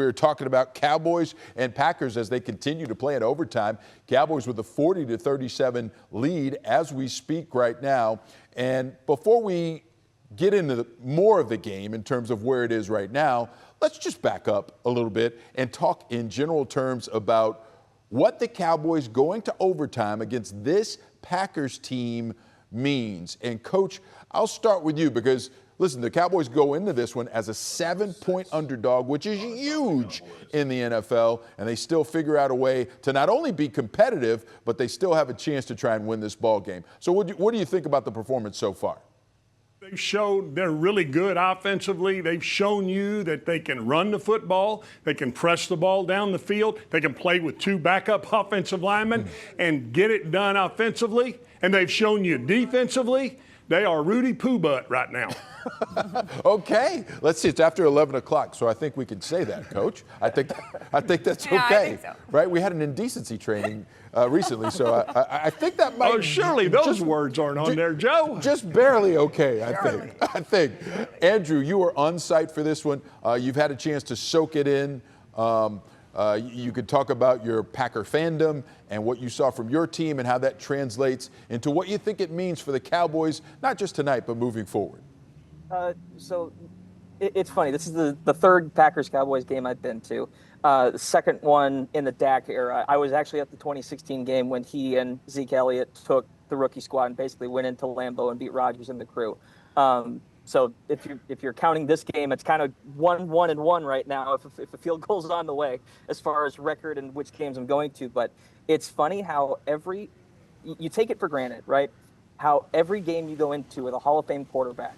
we're talking about Cowboys and Packers as they continue to play in overtime. Cowboys with a 40-37 lead as we speak right now. And before we get into more of the game in terms of where it is right now, let's just back up a little bit and talk in general terms about what the Cowboys going to overtime against this Packers team means. And Coach, I'll start with you because, listen, the Cowboys go into this one as a 7-point underdog, which is huge in the NFL, and they still figure out a way to not only be competitive, but they still have a chance to try and win this ball game. So what do you think about the performance so far? They've shown they're really good offensively. They've shown you that they can run the football. They can press the ball down the field. They can play with two backup offensive linemen and get it done offensively. And they've shown you defensively, they are Rudy Poo Butt right now. Okay. Let's see. It's after 11 o'clock, so I think we can say that, Coach. I think that's okay. Yeah, I think so. Right? We had an indecency training recently, so I think that might. Oh, surely those words aren't on there, Joe. Just barely okay, I think. Andrew, you were on site for this one. You've had a chance to soak it in. You could talk about your Packer fandom and what you saw from your team and how that translates into what you think it means for the Cowboys, not just tonight, but moving forward. So it's funny. This is the third Packers-Cowboys game I've been to. The second one in the Dak era. I was actually at the 2016 game when he and Zeke Elliott took the rookie squad and basically went into Lambeau and beat Rodgers and the crew. So if you're counting this game, it's kind of 1-1-1 right now if a field goal's on the way as far as record and which games I'm going to. But it's funny how you take it for granted, right? How every game you go into with a Hall of Fame quarterback,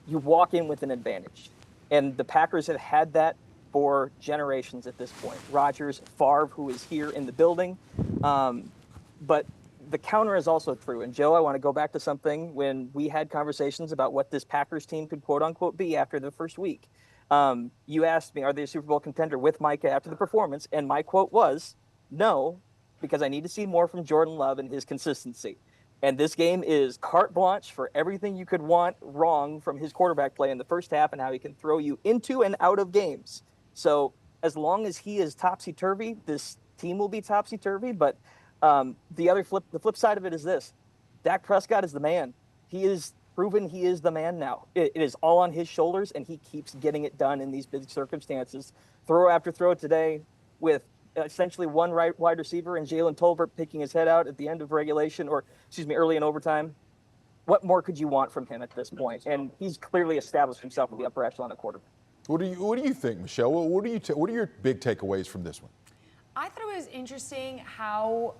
you walk in with an advantage. And the Packers have had that for generations at this point. Rodgers, Favre, who is here in the building. But the counter is also true. And, Joe, I want to go back to something when we had conversations about what this Packers team could, quote-unquote, be after the first week. You asked me, are they a Super Bowl contender with Micah after the performance? And my quote was, no, because I need to see more from Jordan Love and his consistency. And this game is carte blanche for everything you could want wrong from his quarterback play in the first half and how he can throw you into and out of games. So as long as he is topsy-turvy, this team will be topsy-turvy. But the flip side of it is this. Dak Prescott is the man. He is proven he is the man now. It is all on his shoulders, and he keeps getting it done in these big circumstances. Throw after throw today with essentially one wide receiver and Jalen Tolbert picking his head out at the end of regulation, early in overtime. What more could you want from him at this point? And he's clearly established himself with the upper echelon of quarterback. What do you think, Michelle? What are your big takeaways from this one? I thought it was interesting how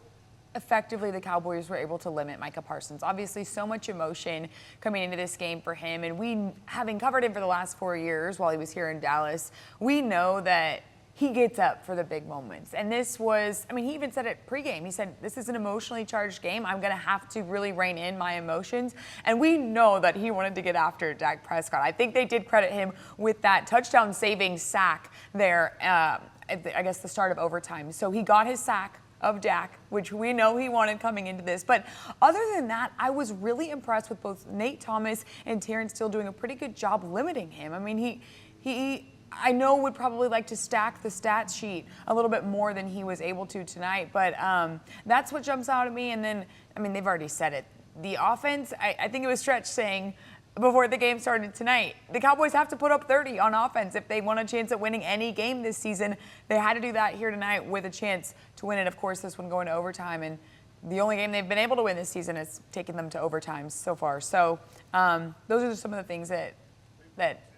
effectively the Cowboys were able to limit Micah Parsons. Obviously, so much emotion coming into this game for him. And we, having covered him for the last 4 years while he was here in Dallas, we know that he gets up for the big moments. And this was, he even said it pregame. He said, this is an emotionally charged game. I'm going to have to really rein in my emotions. And we know that he wanted to get after Dak Prescott. I think they did credit him with that touchdown-saving sack there at the start of overtime. So he got his sack of Dak, which we know he wanted coming into this. But other than that, I was really impressed with both Nate Thomas and Terrence Steele doing a pretty good job limiting him. He I know would probably like to stack the stat sheet a little bit more than he was able to tonight, but that's what jumps out at me. And then, they've already said it. The offense, I think it was Stretch saying before the game started tonight, the Cowboys have to put up 30 on offense if they want a chance at winning any game this season. They had to do that here tonight with a chance to win it. Of course, this one going to overtime, and the only game they've been able to win this season is taking them to overtime so far. So those are just some of the things that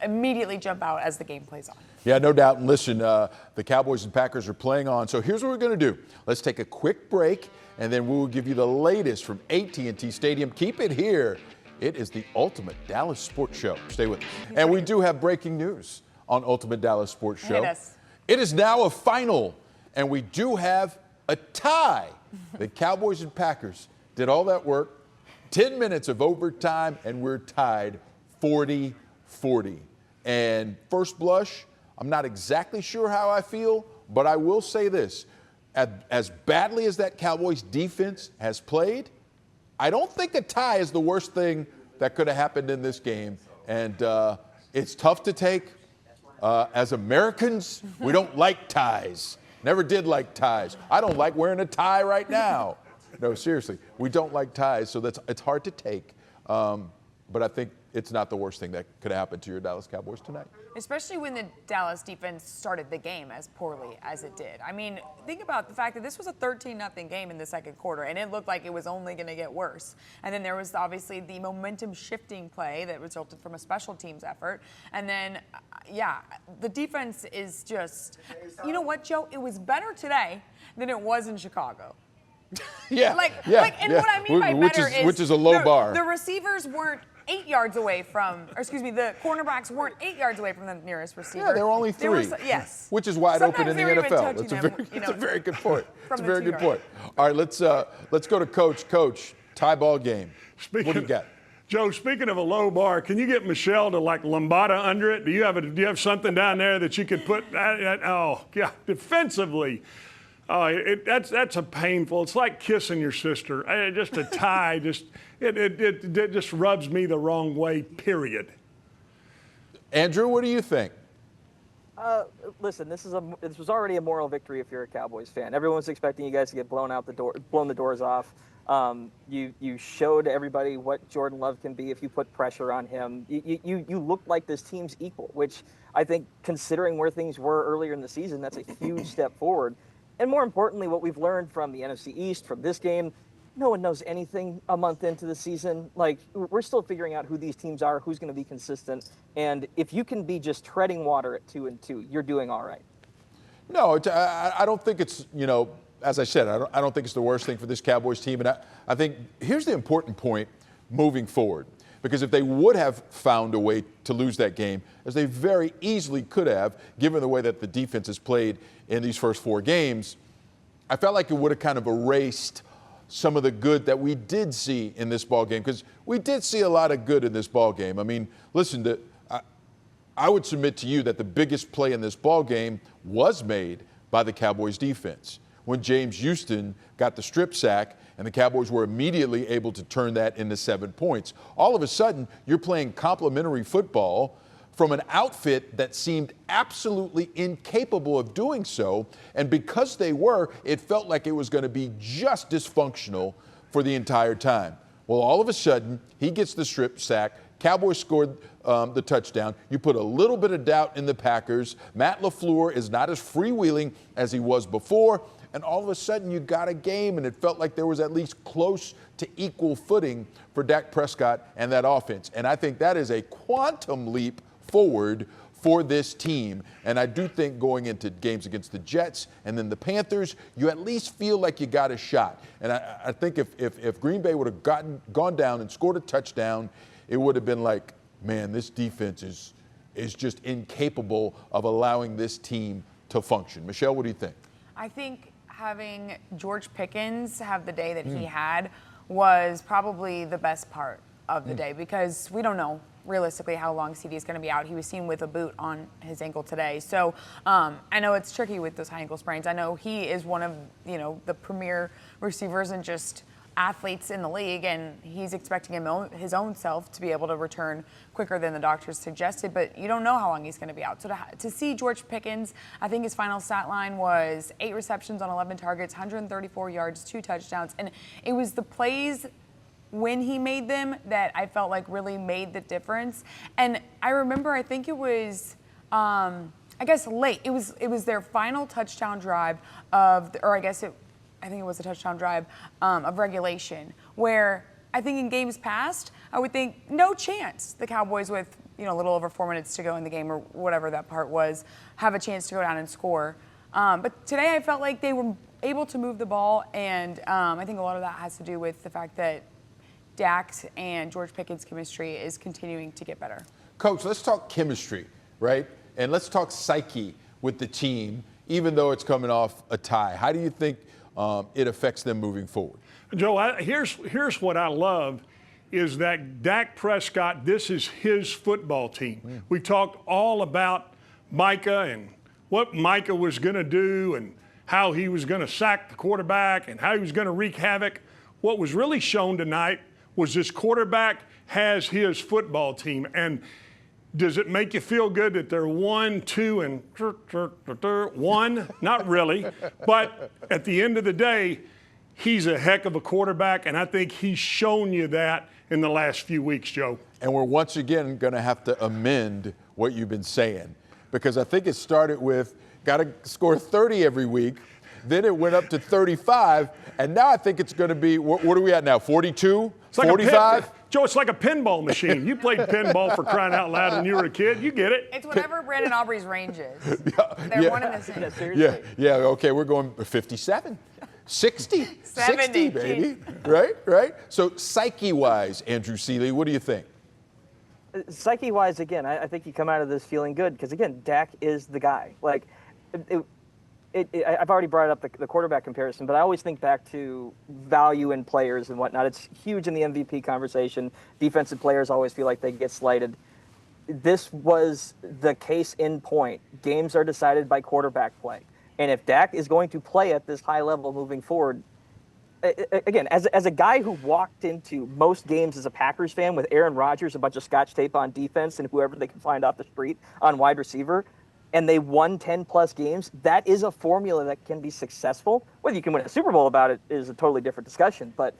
immediately jump out as the game plays on. Yeah, no doubt. And listen, the Cowboys and Packers are playing on. So here's what we're going to do. Let's take a quick break, and then we will give you the latest from AT&T Stadium. Keep it here. It is the Ultimate Dallas Sports Show. Stay with us. And we do have breaking news on Ultimate Dallas Sports Show. It is now a final, and we do have a tie. The Cowboys and Packers did all that work, 10 minutes of overtime, and we're tied 40-40. And first blush, I'm not exactly sure how I feel, but I will say this. As badly as that Cowboys defense has played, I don't think a tie is the worst thing that could have happened in this game. And it's tough to take. As Americans, we don't like ties. Never did like ties. I don't like wearing a tie right now. No, seriously, we don't like ties, so it's hard to take. But I think it's not the worst thing that could happen to your Dallas Cowboys tonight. Especially when the Dallas defense started the game as poorly as it did. I mean, think about the fact that this was a 13-0 game in the second quarter, and it looked like it was only going to get worse. And then there was obviously the momentum-shifting play that resulted from a special teams effort. And then, yeah, the defense is just, you know what, Joe? It was better today than it was in Chicago. Yeah, And what I mean by better is which is a low bar. The receivers weren't 8 yards away from, or excuse me, the cornerbacks weren't 8 yards away from the nearest receiver. Yeah, they were only 3. Yes. Which is wide open in the NFL. That's a very good point. That's a very good point. All right, let's go to Coach. Coach, tie ball game. What do you got? Joe, speaking of a low bar, can you get Michelle to like lambada under it? Do you have something down there that you could put? Oh, yeah, defensively. Oh, that's a painful. It's like kissing your sister. Just a tie. It just rubs me the wrong way. Period. Andrew, what do you think? Listen, this was already a moral victory if you're a Cowboys fan. Everyone's expecting you guys to get blown the doors off. You showed everybody what Jordan Love can be if you put pressure on him. You looked like this team's equal, which I think, considering where things were earlier in the season, that's a huge step forward. And more importantly, what we've learned from the NFC East, from this game, no one knows anything a month into the season. Like, we're still figuring out who these teams are, who's going to be consistent. And if you can be just treading water at 2-2, you're doing all right. No, I don't think it's, as I said, I don't think it's the worst thing for this Cowboys team. And I think here's the important point moving forward. Because if they would have found a way to lose that game, as they very easily could have, given the way that the defense has played in these first 4 games, I felt like it would have kind of erased some of the good that we did see in this ball game. Because we did see a lot of good in this ball game. I mean, listen, I would submit to you that the biggest play in this ball game was made by the Cowboys defense. When James Houston got the strip sack and the Cowboys were immediately able to turn that into 7 points. All of a sudden, you're playing complimentary football from an outfit that seemed absolutely incapable of doing so. And because they were, it felt like it was going to be just dysfunctional for the entire time. Well, all of a sudden, he gets the strip sack. Cowboys scored the touchdown. You put a little bit of doubt in the Packers. Matt LaFleur is not as freewheeling as he was before. And all of a sudden, you got a game, and it felt like there was at least close to equal footing for Dak Prescott and that offense. And I think that is a quantum leap forward for this team. And I do think going into games against the Jets and then the Panthers, you at least feel like you got a shot. And I think if Green Bay would have gone down and scored a touchdown, it would have been like, man, this defense is just incapable of allowing this team to function. Michelle, what do you think? I think having George Pickens have the day that he had was probably the best part of the day, because we don't know realistically how long CD is going to be out. He was seen with a boot on his ankle today. So I know it's tricky with those high ankle sprains. I know he is one of, the premier receivers and just athletes in the league, and he's expecting his own self to be able to return quicker than the doctors suggested, but you don't know how long he's going to be out. So to see George Pickens, I think his final stat line was 8 receptions on 11 targets, 134 yards, 2 touchdowns, and it was the plays when he made them that I felt like really made the difference. And I remember, I think it was late. It was their final touchdown drive I think it was a touchdown drive of regulation, where I think in games past, I would think no chance the Cowboys with, a little over 4 minutes to go in the game or whatever that part was, have a chance to go down and score. But today I felt like they were able to move the ball, and I think a lot of that has to do with the fact that Dak's and George Pickens' chemistry is continuing to get better. Coach, let's talk chemistry, right? And let's talk psyche with the team, even though it's coming off a tie. How do you think it affects them moving forward? Joe, here's what I love is that Dak Prescott, this is his football team. We talked all about Micah and what Micah was going to do and how he was going to sack the quarterback and how he was going to wreak havoc. What was really shown tonight was this quarterback has his football team. And Does it make you feel good that they're 1, 2, and 1? Not really. But at the end of the day, he's a heck of a quarterback, and I think he's shown you that in the last few weeks, Joe. And we're once again going to have to amend what you've been saying, because I think it started with got to score 30 every week. Then it went up to 35, and now I think it's going to be, what are we at now, 42, 45? Joe, it's like a pinball machine. You played pinball for crying out loud when you were a kid. You get it. It's whatever Brandon Aubrey's range is. They're one and the same. Yeah, okay, we're going 57, 60, 60, baby, right? So psyche-wise, Andrew Seeley, what do you think? Psyche-wise, again, I think you come out of this feeling good because, again, Dak is the guy. Like, I've already brought up the quarterback comparison, but I always think back to value in players and whatnot. It's huge in the MVP conversation. Defensive players always feel like they get slighted. This was the case in point. Games are decided by quarterback play. And if Dak is going to play at this high level moving forward, again, as a guy who walked into most games as a Packers fan with Aaron Rodgers, a bunch of scotch tape on defense, and whoever they can find off the street on wide receiver, and they won 10-plus games, that is a formula that can be successful. Whether you can win a Super Bowl about it is a totally different discussion, but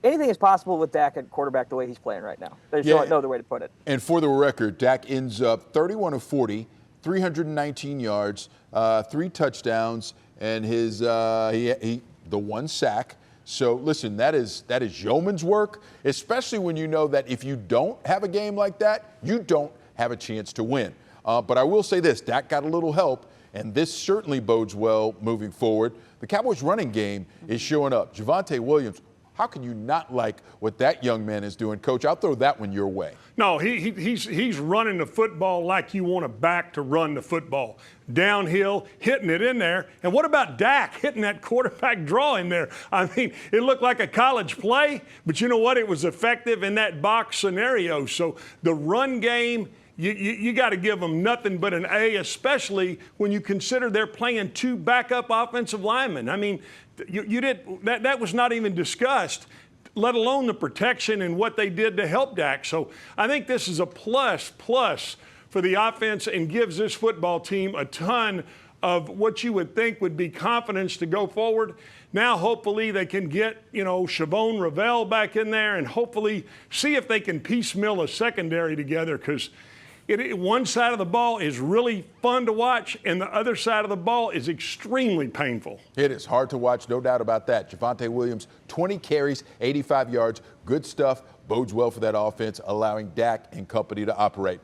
anything is possible with Dak at quarterback the way he's playing right now. There's no other way to put it. And for the record, Dak ends up 31 of 40, 319 yards, 3 touchdowns, and his the 1 sack. So listen, that is yeoman's work, especially when you know that if you don't have a game like that, you don't have a chance to win. But I will say this, Dak got a little help, and this certainly bodes well moving forward. The Cowboys' running game is showing up. Javonte Williams, how can you not like what that young man is doing? Coach, I'll throw that one your way. No, he's running the football like you want a back to run the football. Downhill, hitting it in there. And what about Dak hitting that quarterback draw in there? I mean, it looked like a college play, but you know what? It was effective in that box scenario. So the run game, you got to give them nothing but an A, especially when you consider they're playing 2 backup offensive linemen. I mean, that was not even discussed, let alone the protection and what they did to help Dak. So I think this is a plus for the offense and gives this football team a ton of what you would think would be confidence to go forward. Now, hopefully, they can get, Chavon Ravel back in there and hopefully see if they can piecemeal a secondary together, because one side of the ball is really fun to watch, and the other side of the ball is extremely painful. It is hard to watch, no doubt about that. Javonte Williams, 20 carries, 85 yards, good stuff, bodes well for that offense, allowing Dak and company to operate.